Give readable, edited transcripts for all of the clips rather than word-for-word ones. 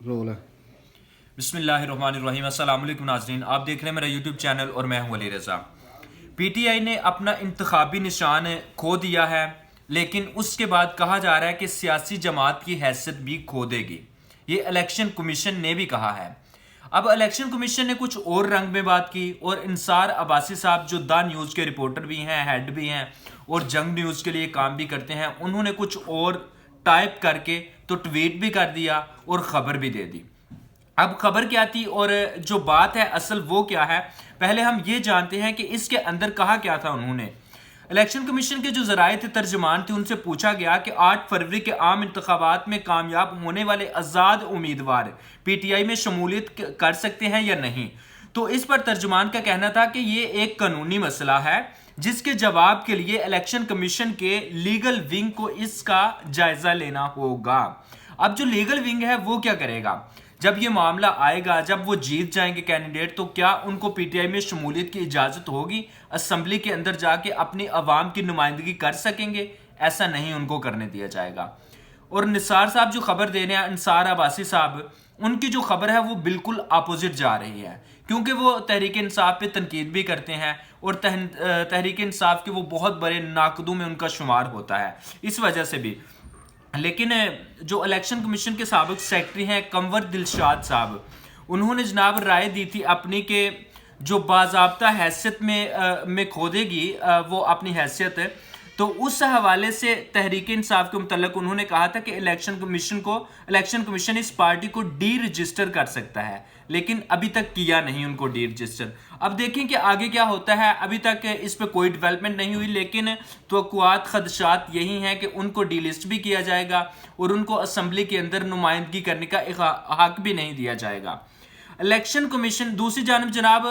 Role है। बिस्मिल्लाहिर्रहमानिर्रहीम। अस्सलाम वालेकुम नाज़रीन, आप देख रहे हैं मेरा यूट्यूब चैनल और मैं हूं अली रज़ा। पीटीआई ने अपना इंतखाबी निशान खो दिया है, लेकिन उसके बाद कहा जा रहा है कि सियासी जमात की हैसियत भी खो देगी। ये इलेक्शन कमीशन ने भी कहा है। अब इलेक्शन कमीशन ने कुछ और रंग में बात की और इंसार अब्बासी साहब जो द न्यूज़ के रिपोर्टर भी हैं, हेड भी हैं और जंग न्यूज़ के लिए काम भी करते हैं, उन्होंने कुछ और टाइप करके तो ट्वीट भी कर दिया और ख़बर भी दे दी। अब खबर क्या थी और जो बात है असल वो क्या है, पहले हम ये जानते हैं कि इसके अंदर कहा क्या था उन्होंने। इलेक्शन कमीशन के जो ज़राए थे, तर्जमान थे, उनसे पूछा गया कि 8 फरवरी के आम इंतखाबात में कामयाब होने वाले आज़ाद उम्मीदवार पीटीआई में शमूलियत कर सकते हैं या नहीं। तो इस पर तर्जमान का कहना था कि ये एक कानूनी मसला है जिसके जवाब के लिए इलेक्शन कमीशन के लीगल विंग को इसका जायजा लेना होगा। अब जो लीगल विंग है वो क्या करेगा, जब ये मामला आएगा, जब वो जीत जाएंगे कैंडिडेट, तो क्या उनको पीटीआई में शमूलियत की इजाज़त होगी, असम्बली के अंदर जाके अपनी आवाम की नुमाइंदगी कर सकेंगे? ऐसा नहीं उनको करने दिया जाएगा। और निसार साहब जो खबर दे रहे हैं, अंसार अब्बासी साहब, उनकी जो खबर है वो बिल्कुल अपोजिट जा रही है, क्योंकि वो तहरीक इंसाफ पे तनकीद भी करते हैं और तहरीक इंसाफ के वो बहुत बड़े नाकदों में उनका शुमार होता है, इस वजह से भी। लेकिन जो इलेक्शन कमीशन के साबिक सेक्रेटरी हैं कंवर दिलशाद साहब, उन्होंने जनाब राय दी थी अपनी के जो बाज़ाब्ता हैसियत में खो देगी वो अपनी हैसियत है। तो उस हवाले से तहरीक इंसाफ के मुतल्लिक उन्होंने कहा था कि इलेक्शन कमीशन इस पार्टी को डी रजिस्टर कर सकता है, लेकिन अभी तक किया नहीं उनको डी रजिस्टर। अब देखें कि आगे क्या होता है। अभी तक इस पे कोई डेवलपमेंट नहीं हुई, लेकिन तवक्कुआत खदशात यही हैं कि उनको डी लिस्ट भी किया जाएगा और उनको असम्बली के अंदर नुमाइंदगी करने का एक हक भी नहीं दिया जाएगा। इलेक्शन कमीशन दूसरी जानब जनाब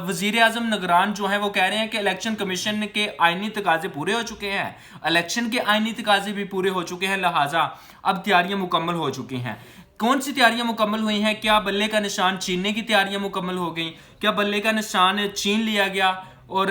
वजीर आजम निगरान जो है वो कह रहे हैं कि इलेक्शन कमीशन के आइनी तकाजे पूरे हो चुके हैं, इलेक्शन के आइनी तकाजे भी पूरे हो चुके हैं, लिहाजा अब तैयारियां मुकम्मल हो चुकी हैं। कौन सी तैयारियां मुकम्मल हुई हैं? क्या बल्ले का निशान छीनने की तैयारियां मुकम्मल हो गई? क्या बल्ले का निशान छीन लिया गया और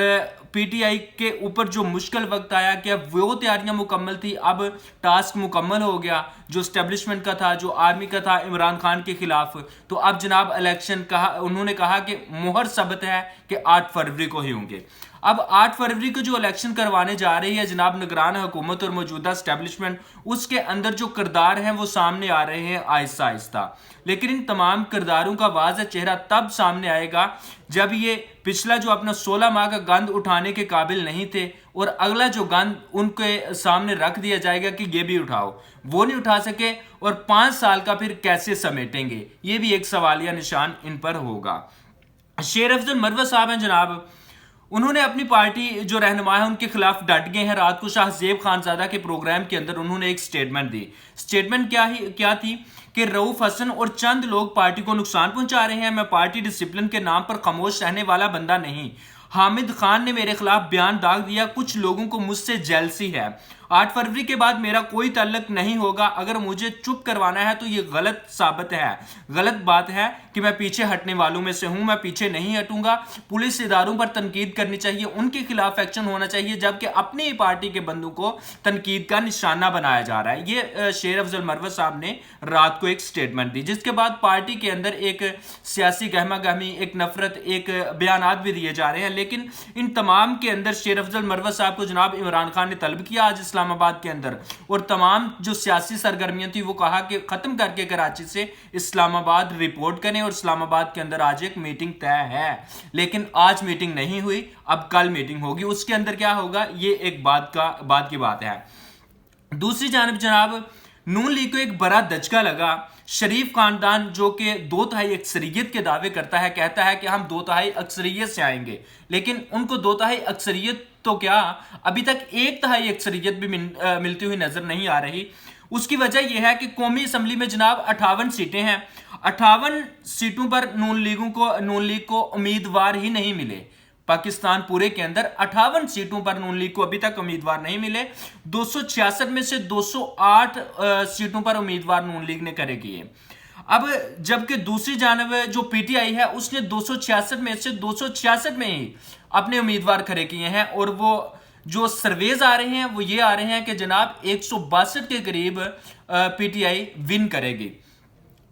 पीटीआई के ऊपर जो मुश्किल वक्त आया, क्या वो तैयारियां मुकम्मल थी? अब टास्क मुकम्मल हो गया जो स्टैब्लिशमेंट का था, जो आर्मी का था इमरान खान के खिलाफ। तो अब जनाब इलेक्शन उन्होंने कहा कि मुहर सबत है कि 8 फरवरी को ही होंगे। अब 8 फरवरी को जो इलेक्शन करवाने जा रही है जनाब निगरान हुकूमत और मौजूदा स्टैब्लिशमेंट, उसके अंदर जो किरदार हैं वो सामने आ रहे हैं आहिस्ता आहिस्ता। लेकिन इन तमाम किरदारों का वाज़ह चेहरा तब सामने आएगा जब ये पिछला जो अपना 16 माह का गंद उठाने के काबिल नहीं थे और अगला जो गंद उनके सामने रख दिया जाएगा कि ये भी उठाओ, वो नहीं उठा सके और 5 साल का फिर कैसे समेटेंगे, ये भी एक सवालिया निशान इन पर होगा। शेर अफजल मरवत साहब हैं जनाब, उन्होंने अपनी पार्टी जो रहनुमा है उनके खिलाफ डट गए हैं। रात को शाहजेब खानजादा के प्रोग्राम के अंदर उन्होंने एक स्टेटमेंट दी। स्टेटमेंट क्या थी कि रऊफ हसन और चंद लोग पार्टी को नुकसान पहुंचा रहे हैं। मैं पार्टी डिसिप्लिन के नाम पर खामोश रहने वाला बंदा नहीं। हामिद खान ने मेरे खिलाफ बयान दाग दिया, कुछ लोगों को मुझसे जेलसी है। 8 फरवरी के बाद मेरा कोई ताल्लुक नहीं होगा। अगर मुझे चुप करवाना है तो ये गलत साबित है, गलत बात है कि मैं पीछे हटने वालों में से हूं। मैं पीछे नहीं हटूंगा। पुलिस इदारों पर तनकीद करनी चाहिए, उनके खिलाफ एक्शन होना चाहिए, जबकि अपनी ही पार्टी के बंदों को तनकीद का निशाना बनाया जा रहा है। ये शेर अफजल मरवत साहब ने रात को एक स्टेटमेंट दी, जिसके बाद पार्टी के अंदर एक सियासी गहमा गहमी, एक नफरत, एक बयानात भी दिए जा रहे हैं। लेकिन इन तमाम के अंदर शेर अफजल मरवत साहब को जनाब इमरान खान ने तलब किया आज इस्लामाबाद के अंदर, और तमाम जो सियासी सरगर्मियां थी वो कहा कि खत्म करके कराची से इस्लामाबाद रिपोर्ट करें और इस्लामाबाद के अंदर आज एक मीटिंग तय है। लेकिन आज मीटिंग नहीं हुई, अब कल मीटिंग होगी। उसके अंदर क्या होगा ये एक बात की बात है। दूसरी जानब जनाब नून लीग को एक बड़ा दचका लगा। शरीफ खानदान जो कि 2/3 अक्सरियत के दावे करता है, कहता है कि हम 2/3 अक्सरियत से आएंगे, लेकिन उनको 2/3 अक्सरियत तो क्या अभी तक 1/3 अक्सरियत भी मिलती हुई नजर नहीं आ रही। उसकी वजह यह है कि कौमी असम्बली में जनाब 58 सीटें हैं। 58 सीटों पर नून लीग को उम्मीदवार ही नहीं मिले। पाकिस्तान पूरे के अंदर 58 सीटों पर नून लीग को अभी तक उम्मीदवार नहीं मिले। 266 में से 208 सीटों पर उम्मीदवार नून लीग ने खड़े किए। अब जबकि दूसरी जानब जो पीटीआई है उसने 266 में से 266 में ही अपने उम्मीदवार खड़े किए हैं, और वो जो सर्वेज आ रहे हैं वो ये आ रहे हैं कि जनाब 162 के करीब पीटीआई विन करेगी।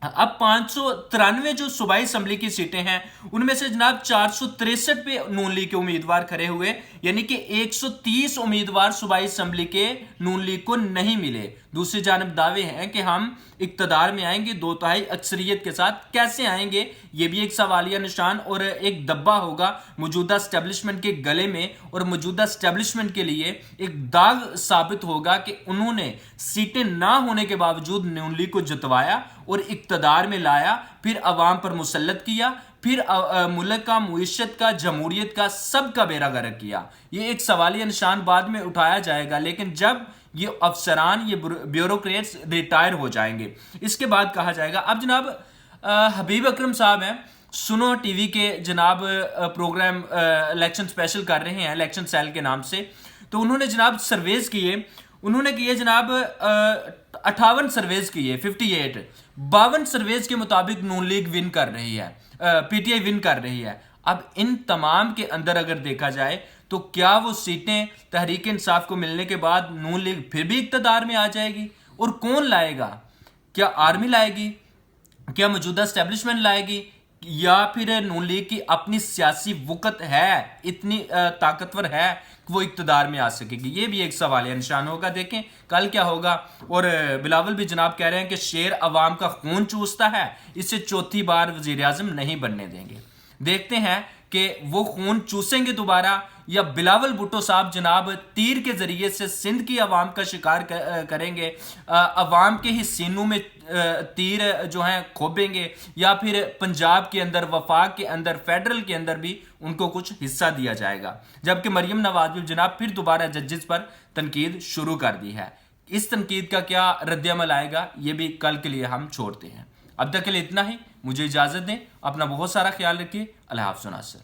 अब 593 जो सूबाई असम्बली की सीटें हैं उनमें से जनाब 463 पे नून लीग के उम्मीदवार खड़े हुए, यानी कि 130 उम्मीदवार सूबाई असम्बली के नून लीग को नहीं मिले। दूसरी जानब दावे हैं कि हम इक्तदार में आएंगे 2/3 अक्सरियत के साथ। कैसे आएंगे, ये भी एक सवालिया निशान और एक दब्बा होगा मौजूदा एस्टेब्लिशमेंट के गले में, और मौजूदा एस्टेब्लिशमेंट के लिए एक दाग साबित होगा कि उन्होंने सीटें ना होने के बावजूद नून लीग को जितवाया और इक्तदार में लाया, फिर अवाम पर मुसल्लत किया, फिर मुल्क का, मुईशत का, जमहूरियत का, सब का बेड़ा गर्क किया। ये एक सवालिया निशान बाद में उठाया जाएगा, लेकिन जब ये अफसरान, ये ब्यूरोक्रेट्स रिटायर हो जाएंगे, इसके बाद कहा जाएगा। अब जनाब हबीब अकरम साहब हैं, सुनो टीवी के जनाब प्रोग्राम इलेक्शन स्पेशल कर रहे हैं इलेक्शन सेल के नाम से, तो उन्होंने जनाब सर्वेज किए, उन्होंने किए जनाब 58 सर्वेज किए, 58 52 सर्वेज के मुताबिक नून लीग विन कर रही है, पीटीआई विन कर रही है। अब इन तमाम के अंदर अगर देखा जाए तो क्या वो सीटें तहरीक इंसाफ को मिलने के बाद नून लीग फिर भी इक्तदार में आ जाएगी? और कौन लाएगा? क्या आर्मी लाएगी? क्या मौजूदा एस्टेब्लिशमेंट लाएगी? या फिर नून लीग की अपनी सियासी वक़्त है, इतनी ताकतवर है कि वो इक्तदार में आ सकेगी? ये भी एक सवालिया निशान होगा। देखें कल क्या होगा। और बिलावल भी जनाब कह रहे हैं कि शेर अवाम का खून चूसता है, इसे चौथी बार वजीर आज़म नहीं बनने देंगे। देखते हैं कि वो खून चूसेंगे दोबारा, या बिलावल भुट्टो साहब जनाब तीर के जरिए से सिंध की आवाम का शिकार करेंगे, अवाम के ही सीनों में तीर जो हैं खोबेंगे, या फिर पंजाब के अंदर, वफाक के अंदर, फेडरल के अंदर भी उनको कुछ हिस्सा दिया जाएगा। जबकि मरियम नवाज भी जनाब फिर दोबारा जजेस पर तनकीद शुरू कर दी है। इस तनकीद का क्या रद्दअमल आएगा, ये भी कल के लिए हम छोड़ते हैं। अब तक के लिए इतना ही, मुझे इजाज़त दें, अपना बहुत सारा ख्याल रखिए। अल्लाह हाफ़िज़ नासिर।